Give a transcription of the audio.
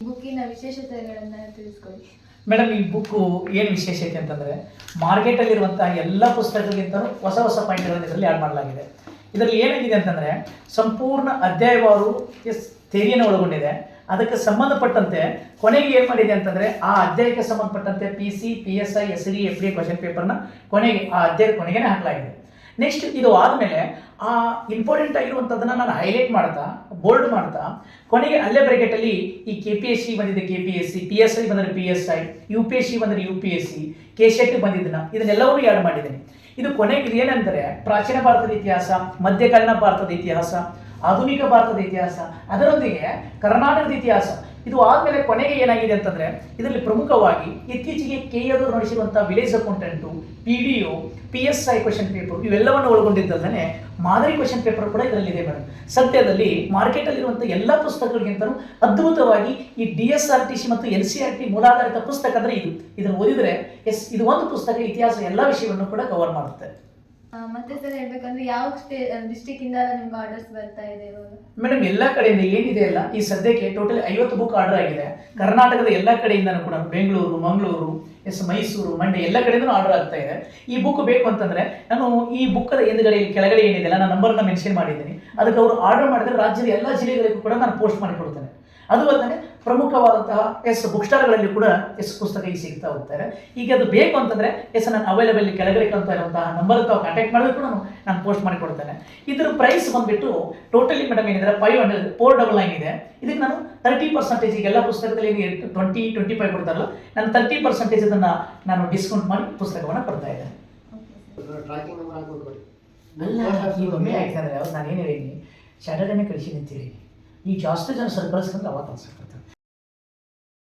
ಬುಕ್ಕಿನ ವಿಶೇಷತೆಗಳನ್ನು ತಿಳಿಸ್ಕೊಡಿ. ಮೇಡಮ್, ಈ ಬುಕ್ಕು ಏನು ವಿಶೇಷತೆ ಅಂತಂದರೆ ಮಾರ್ಕೆಟಲ್ಲಿರುವಂತಹ ಎಲ್ಲ ಪುಸ್ತಕಗಳಿಂತಲೂ ಹೊಸ ಹೊಸ ಪಾಯಿಂಟ್ಗಳನ್ನು ಇದರಲ್ಲಿ ಆ್ಯಡ್ ಮಾಡಲಾಗಿದೆ. ಇದರಲ್ಲಿ ಏನಾಗಿದೆ ಅಂತಂದರೆ ಸಂಪೂರ್ಣ ಅಧ್ಯಾಯವಾರು ಥಿಯರಿಯನ್ನು ಒಳಗೊಂಡಿದೆ. ಅದಕ್ಕೆ ಸಂಬಂಧಪಟ್ಟಂತೆ ಕೊನೆಗೆ ಏನು ಮಾಡಿದೆ ಅಂತಂದರೆ ಆ ಅಧ್ಯಾಯಕ್ಕೆ ಸಂಬಂಧಪಟ್ಟಂತೆ PC, PSI, SD, FD question ಪೇಪರ್ನ ಕೊನೆಗೆ ಆ ಅಧ್ಯಾಯದ ಕೊನೆಗೆ ಹಾಕಲಾಗಿದೆ. ನೆಕ್ಸ್ಟ್ ಇದು ಆದಮೇಲೆ ಆ ಇಂಪಾರ್ಟೆಂಟ್ ಆಗಿರುವಂಥದ್ದನ್ನು ನಾನು ಹೈಲೈಟ್ ಮಾಡ್ತಾ ಬೋಲ್ಡ್ ಮಾಡ್ತಾ ಕೊನೆಗೆ ಅಲ್ಲೇ ಬ್ರ್ಯಾಕೆಟಲ್ಲಿ ಈ KPSC ಬಂದಿದೆ KPSC, PSI ಬಂದರೆ PSI, UPSC ಬಂದರೆ UPSC, KSET ಇದನ್ನೆಲ್ಲವೂ ಆ್ಯಡ್ ಮಾಡಿದ್ದೀನಿ. ಇದು ಕೊನೆಗೆ ಇದು ಏನಂದರೆ ಪ್ರಾಚೀನ ಭಾರತದ ಇತಿಹಾಸ, ಮಧ್ಯಕಾಲೀನ ಭಾರತದ ಇತಿಹಾಸ, ಆಧುನಿಕ ಭಾರತದ ಇತಿಹಾಸ, ಅದರೊಂದಿಗೆ ಕರ್ನಾಟಕದ ಇತಿಹಾಸ. ಇದು ಆದಮೇಲೆ ಕೊನೆಗೆ ಏನಾಗಿದೆ ಅಂತಂದರೆ ಇದರಲ್ಲಿ ಪ್ರಮುಖವಾಗಿ ಇತ್ತೀಚೆಗೆ KE ನಡೆಸಿರುವಂಥ village accountant, PDO, PSI question paper ಇವೆಲ್ಲವನ್ನು ಒಳಗೊಂಡಿದ್ದಲ್ಲದೆ ಮಾದರಿ ಕ್ವಶನ್ ಪೇಪರ್ ಕೂಡ ಇದರಲ್ಲಿದೆ ಮೇಡಮ್. ಸದ್ಯದಲ್ಲಿ ಮಾರ್ಕೆಟಲ್ಲಿರುವಂಥ ಎಲ್ಲ ಪುಸ್ತಕಗಳಿಗಿಂತಲೂ ಅದ್ಭುತವಾಗಿ ಈ DSRTC ಮತ್ತು NCERT ಮೂಲಾಧಾರಿತ ಪುಸ್ತಕ ಅಂದರೆ ಇದನ್ನು ಓದಿದರೆ ಇದು ಒಂದು ಪುಸ್ತಕ ಇತಿಹಾಸ ಎಲ್ಲ ವಿಷಯವನ್ನು ಕೂಡ ಕವರ್ ಮಾಡುತ್ತೆ. ಮತ್ತೆ ಸರ್ ಹೇಳ್ಬೇಕಂದ್ರೆ ಯಾವ ಡಿಸ್ಟಿಕ್ ಇಂದ ನಿಮ್ಗೆ ಆರ್ಡರ್ಸ್ ಬರ್ತಾ ಇದೆ ಇವಾಗ? ಮೇಡಮ್, ಎಲ್ಲ ಕಡೆಯಿಂದ ಏನಿದೆ ಅಲ್ಲ ಈ ಸದ್ಯಕ್ಕೆ ಟೋಟಲ್ 50 ಬುಕ್ ಆರ್ಡರ್ ಆಗಿದೆ. ಕರ್ನಾಟಕದ ಎಲ್ಲ ಕಡೆಯಿಂದನೂ ಕೂಡ ಬೆಂಗಳೂರು, ಮಂಗಳೂರು, ಮೈಸೂರು, ಮಂಡ್ಯ ಎಲ್ಲ ಕಡೆಯಿಂದನೂ ಆರ್ಡರ್ ಆಗ್ತಾ ಇದೆ. ಈ ಬುಕ್ ಬೇಕು ಅಂತಂದರೆ ನಾನು ಈ ಬುಕ್ಕದ ಹಿಂದ್ಗಡೆ ಕೆಳಗಡೆ ಏನಿದೆಯಲ್ಲ ನಾನು ನಂಬರ್ನ ಮೆನ್ಷನ್ ಮಾಡಿದ್ದೀನಿ. ಅದಕ್ಕೆ ಅವರು ಆರ್ಡರ್ ಮಾಡಿದರೆ ರಾಜ್ಯದ ಎಲ್ಲ ಜಿಲ್ಲೆಗಳಿಗೂ ಕೂಡ ನಾನು ಪೋಸ್ಟ್ ಮಾಡಿ ಕೊಡ್ತೇನೆ. ಅದು ಅಲ್ಲದೆ ಪ್ರಮುಖವಾದಂತಹ ಬುಕ್ ಸ್ಟಾಲ್ಗಳಲ್ಲಿ ಕೂಡ ಪುಸ್ತಕ ಈಗ ಸಿಗ್ತಾ ಹೋಗ್ತಾರೆ. ಈಗ ಅದು ಬೇಕು ಅಂತಂದರೆ ನಾನು ಅವೈಲೇಬಲ್ ಕೆಳಗಡೆ ಅಂತ ಇರುವಂತಹ ನಂಬರ್ ತಾವು ಕಾಂಟ್ಯಾಕ್ಟ್ ಮಾಡಿದ್ರು ಕೂಡ ನಾನು ಪೋಸ್ಟ್ ಮಾಡಿ ಕೊಡ್ತೇನೆ. ಇದರ ಪ್ರೈಸ್ ಬಂದುಬಿಟ್ಟು ಟೋಟಲಿ ಮೇಡಮ್ ಏನಿದ್ರೆ 499 ಇದೆ. ಇದಕ್ಕೆ ನಾನು 30% ಈಗೆಲ್ಲ ಪುಸ್ತಕದಲ್ಲಿ 20-25 ಕೊಡ್ತಾರಲ್ಲ, ನಾನು 30% ಇದನ್ನು ನಾನು ಡಿಸ್ಕೌಂಟ್ ಮಾಡಿ ಪುಸ್ತಕವನ್ನು ಕೊಡ್ತಾ ಇದ್ದೇನೆ. ಅಲ್ಲ, ಈಗ ಒಮ್ಮೆ ಯಾಕಂದರೆ ನಾನು ಏನು ಹೇಳಿದ್ದೀನಿ, ಸ್ಯಾಟರ್ಡೇನೇ ಕಳಿಸಿ ನಿಂತೀರಿ, ನೀವು ಜಾಸ್ತಿ ಜನ ಸರ್ ಕಳಿಸ್ಕೊಂಡ್ರೆ ಅವತ್ತು ಅನ್ಸುತ್ತೆ.